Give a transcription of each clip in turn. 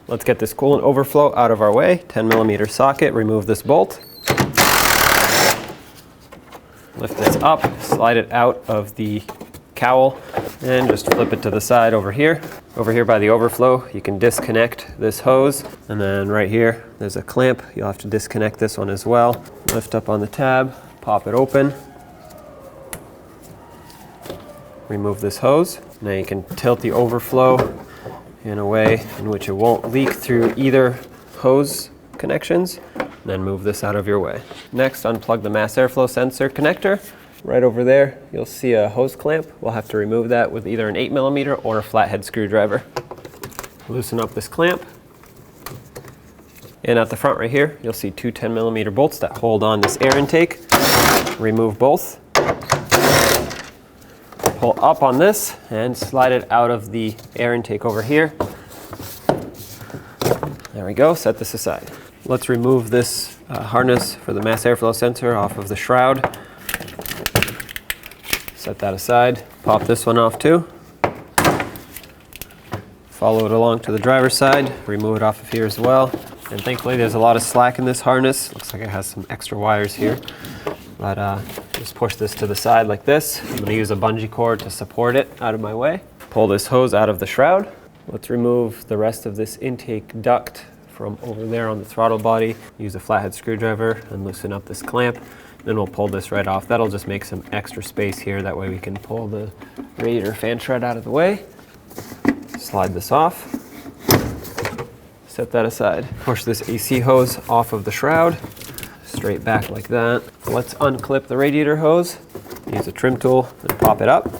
Let's get this coolant overflow out of our way. 10mm socket, remove this bolt. Lift this up, slide it out of the cowl, and just flip it to the side over here. Over here by the overflow, you can disconnect this hose, and then right here, there's a clamp. You'll have to disconnect this one as well. Lift up on the tab, pop it open. Remove this hose. Now you can tilt the overflow in a way in which it won't leak through either hose connections. Then move this out of your way. Next, unplug the mass airflow sensor connector. Right over there, you'll see a hose clamp. We'll have to remove that with either an 8mm or a flathead screwdriver. Loosen up this clamp. And at the front right here, you'll see two 10mm bolts that hold on this air intake. Remove both. Pull up on this and slide it out of the air intake over here. There we go, set this aside. Let's remove this harness for the mass airflow sensor off of the shroud. Set that aside. Pop this one off too. Follow it along to the driver's side. Remove it off of here as well. And thankfully there's a lot of slack in this harness. Looks like it has some extra wires here. But just push this to the side like this. I'm going to use a bungee cord to support it out of my way. Pull this hose out of the shroud. Let's remove the rest of this intake duct from over there on the throttle body. Use a flathead screwdriver and loosen up this clamp. Then we'll pull this right off. That'll just make some extra space here. That way we can pull the radiator fan shroud out of the way. Slide this off. Set that aside. Push this AC hose off of the shroud. Straight back like that. Let's unclip the radiator hose. Use a trim tool and pop it up.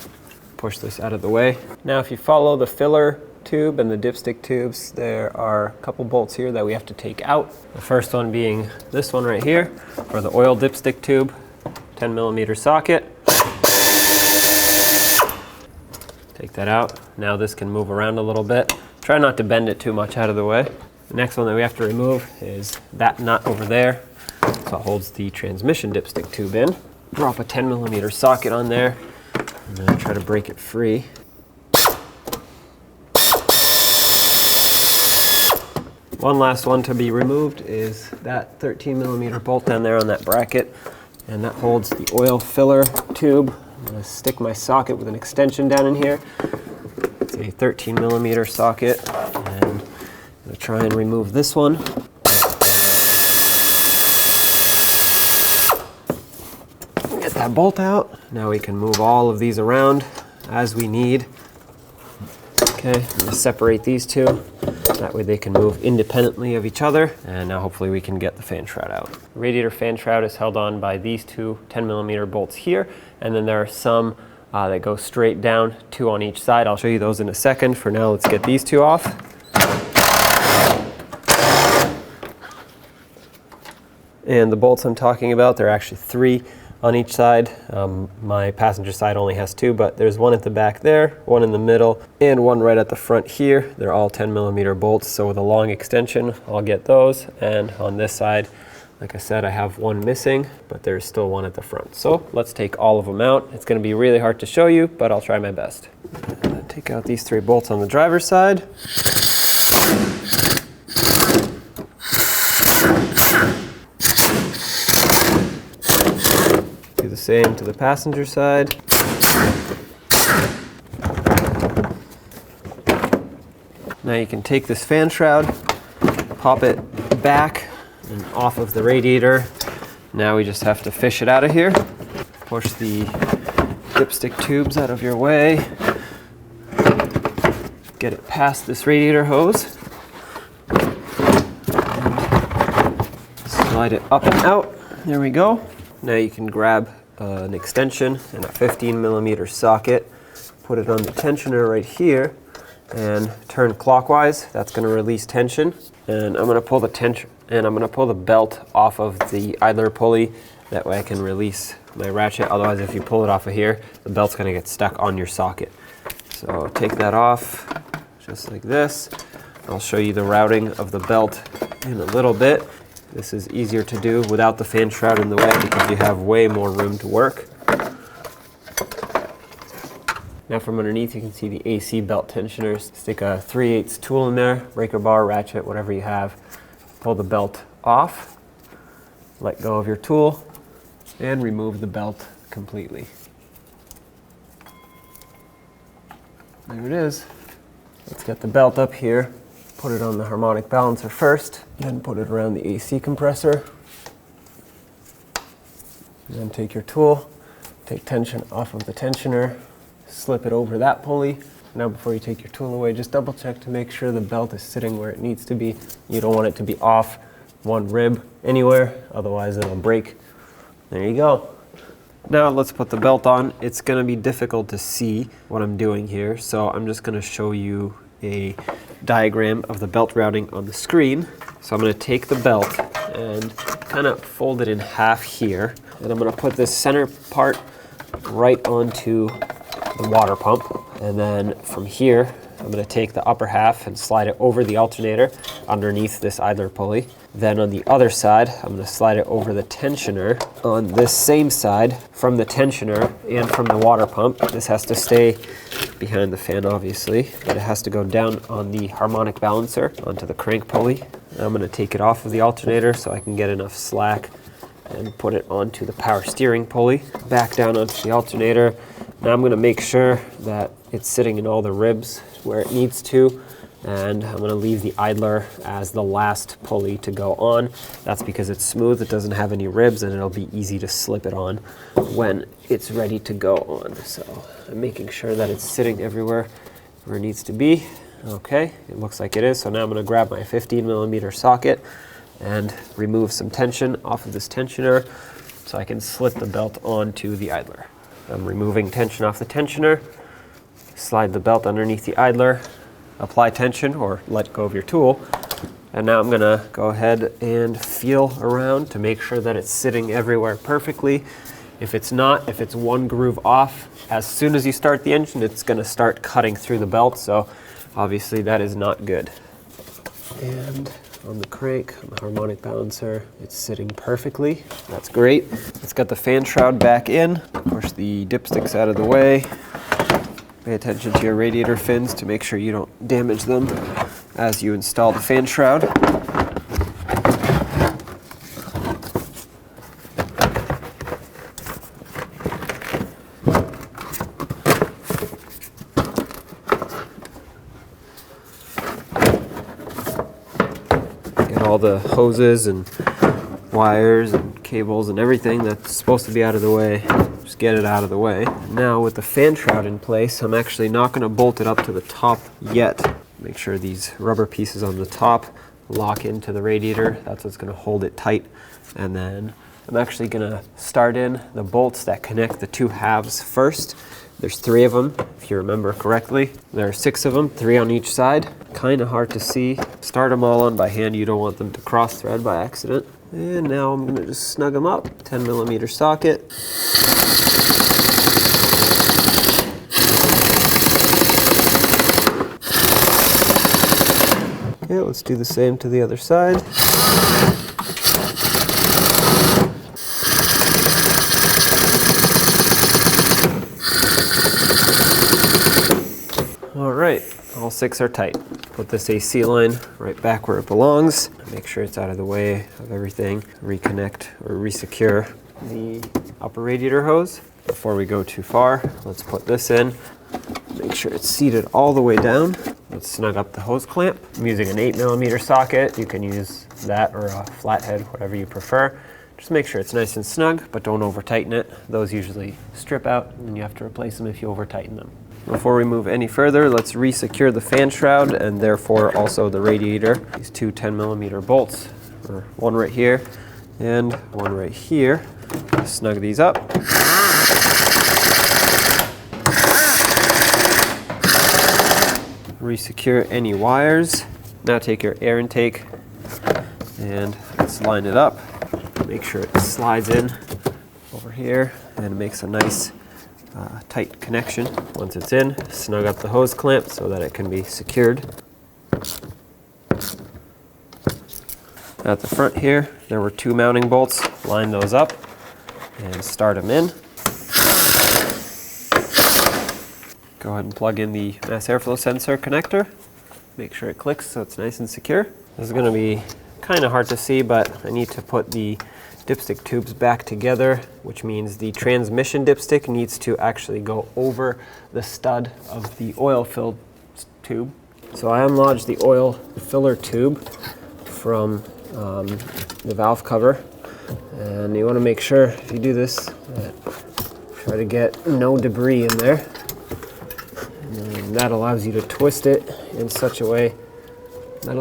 Push this out of the way. Now if you follow the filler tube and the dipstick tubes, there are a couple bolts here that we have to take out. The first one being this one right here for the oil dipstick tube, 10mm socket. Take that out. Now this can move around a little bit. Try not to bend it too much out of the way. The next one that we have to remove is that nut over there. So it holds the transmission dipstick tube in. Drop a 10mm socket on there and then try to break it free. One last one to be removed is that 13mm bolt down there on that bracket, and that holds the oil filler tube. I'm going to stick my socket with an extension down in here. It's a 13mm socket, and I'm going to try and remove this one. Get that bolt out. Now we can move all of these around as we need. Okay, I'm going to separate these two. That way they can move independently of each other. And now hopefully we can get the fan shroud out. The radiator fan shroud is held on by these two 10mm bolts here. And then there are some that go straight down, two on each side. I'll show you those in a second. For now, let's get these two off. And the bolts I'm talking about, there are actually three on each side. My passenger side only has two, but there's one at the back there, one in the middle, and one right at the front here. They're all 10mm bolts, so with a long extension, I'll get those. And on this side, like I said, I have one missing, but there's still one at the front. So let's take all of them out. It's going to be really hard to show you, but I'll try my best. Take out these three bolts on the driver's side. Do the same to the passenger side. Now you can take this fan shroud, pop it back and off of the radiator. Now we just have to fish it out of here. Push the dipstick tubes out of your way. Get it past this radiator hose. Slide it up and out. There we go. Now you can grab an extension and a 15mm socket, put it on the tensioner right here, and turn clockwise. That's going to release tension. And I'm going to pull the tension, and I'm going to pull the belt off of the idler pulley. That way I can release my ratchet. Otherwise, if you pull it off of here, the belt's going to get stuck on your socket. So take that off, just like this. I'll show you the routing of the belt in a little bit. This is easier to do without the fan shroud in the way because you have way more room to work. Now from underneath you can see the AC belt tensioners. Stick a 3/8 tool in there, breaker bar, ratchet, whatever you have. Pull the belt off, let go of your tool, and remove the belt completely. There it is. Let's get the belt up here. Put it on the harmonic balancer first, then put it around the AC compressor. And then take your tool, take tension off of the tensioner, slip it over that pulley. Now before you take your tool away, just double check to make sure the belt is sitting where it needs to be. You don't want it to be off one rib anywhere, otherwise it'll break. There you go. Now let's put the belt on. It's going to be difficult to see what I'm doing here, so I'm just going to show you a diagram of the belt routing on the screen. So I'm going to take the belt and kind of fold it in half here, and I'm going to put this center part right onto the water pump, and then from here I'm going to take the upper half and slide it over the alternator underneath this idler pulley. Then on the other side, I'm going to slide it over the tensioner on this same side from the tensioner and from the water pump. This has to stay behind the fan, obviously, but it has to go down on the harmonic balancer onto the crank pulley. And I'm going to take it off of the alternator so I can get enough slack and put it onto the power steering pulley. Back down onto the alternator. Now I'm going to make sure that it's sitting in all the ribs where it needs to, and I'm going to leave the idler as the last pulley to go on. That's because it's smooth, it doesn't have any ribs, and it'll be easy to slip it on when it's ready to go on. So I'm making sure that it's sitting everywhere where it needs to be. Okay, it looks like it is. So now I'm going to grab my 15mm socket and remove some tension off of this tensioner so I can slip the belt onto the idler. I'm removing tension off the tensioner, slide the belt underneath the idler, apply tension or let go of your tool, and now I'm gonna go ahead and feel around to make sure that it's sitting everywhere perfectly. If it's not, if it's one groove off, as soon as you start the engine, it's gonna start cutting through the belt, so obviously that is not good. And on the crank, on the harmonic balancer, it's sitting perfectly. That's great. Let's get the fan shroud back in. Push the dipsticks out of the way. Pay attention to your radiator fins to make sure you don't damage them as you install the fan shroud. All the hoses and wires and cables and everything that's supposed to be out of the way, just get it out of the way. Now with the fan shroud in place, I'm actually not going to bolt it up to the top yet. Make sure these rubber pieces on the top lock into the radiator. That's what's going to hold it tight. And then I'm actually going to start in the bolts that connect the two halves first. There's 3 of them, if you remember correctly. There are 6 of them, 3 on each side. Kind of hard to see. Start them all on by hand. You don't want them to cross thread by accident. And now I'm going to just snug them up. 10mm socket. Okay, let's do the same to the other side. Alright, all 6 are tight. Put this AC line right back where it belongs. Make sure it's out of the way of everything. Reconnect or resecure the upper radiator hose. Before we go too far, let's put this in. Make sure it's seated all the way down. Let's snug up the hose clamp. I'm using an 8mm socket. You can use that or a flathead, whatever you prefer. Just make sure it's nice and snug, but don't over tighten it. Those usually strip out and you have to replace them if you over tighten them. Before we move any further, let's resecure the fan shroud and therefore also the radiator. These 2 10mm bolts, or one right here and one right here. Snug these up. Resecure any wires. Now take your air intake and let's line it up. Make sure it slides in over here and makes a nice tight connection. Once it's in, snug up the hose clamp so that it can be secured. At the front here, there were 2 mounting bolts. Line those up and start them in. Go ahead and plug in the mass airflow sensor connector. Make sure it clicks so it's nice and secure. This is going to be kind of hard to see, but I need to put the dipstick tubes back together, which means the transmission dipstick needs to actually go over the stud of the oil-filled tube. So I unlodged the oil filler tube from the valve cover, and you want to make sure, if you do this, try to get no debris in there. And that allows you to twist it in such a way in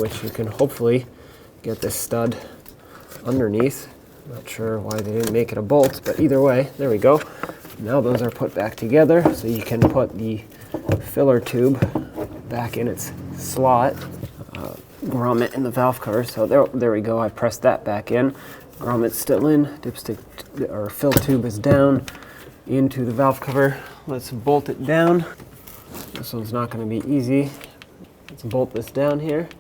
which you can hopefully get this stud underneath. Not sure why they didn't make it a bolt, but either way, there we go. Now those are put back together, so you can put the filler tube back in its slot. Grommet in the valve cover, so there we go. I pressed that back in. Grommet's still in. Dipstick or fill tube is down into the valve cover. Let's bolt it down. This one's not going to be easy. Let's bolt this down here.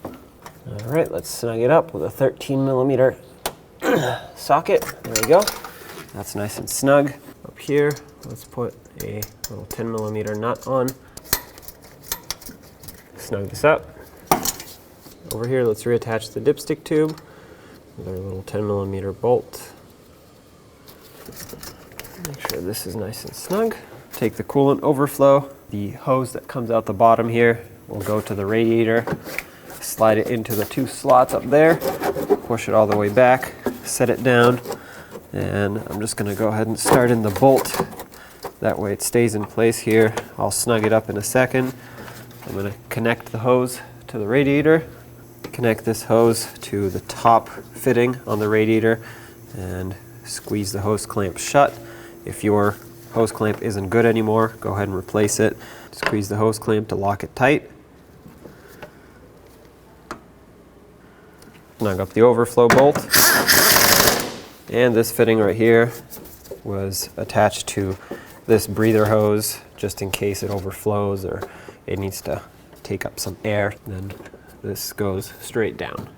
All right, let's snug it up with a 13mm socket. There we go. That's nice and snug. Up here, let's put a little 10mm nut on. Snug this up. Over here, let's reattach the dipstick tube with our little 10mm bolt. Make sure this is nice and snug. Take the coolant overflow. The hose that comes out the bottom here will go to the radiator. Slide it into the two slots up there. Push it all the way back. Set it down. And I'm just going to go ahead and start in the bolt. That way it stays in place here. I'll snug it up in a second. I'm going to connect the hose to the radiator. Connect this hose to the top fitting on the radiator and squeeze the hose clamp shut. If your hose clamp isn't good anymore, go ahead and replace it. Squeeze the hose clamp to lock it tight. Snug up the overflow bolt. And this fitting right here was attached to this breather hose just in case it overflows or it needs to take up some air. Then this goes straight down.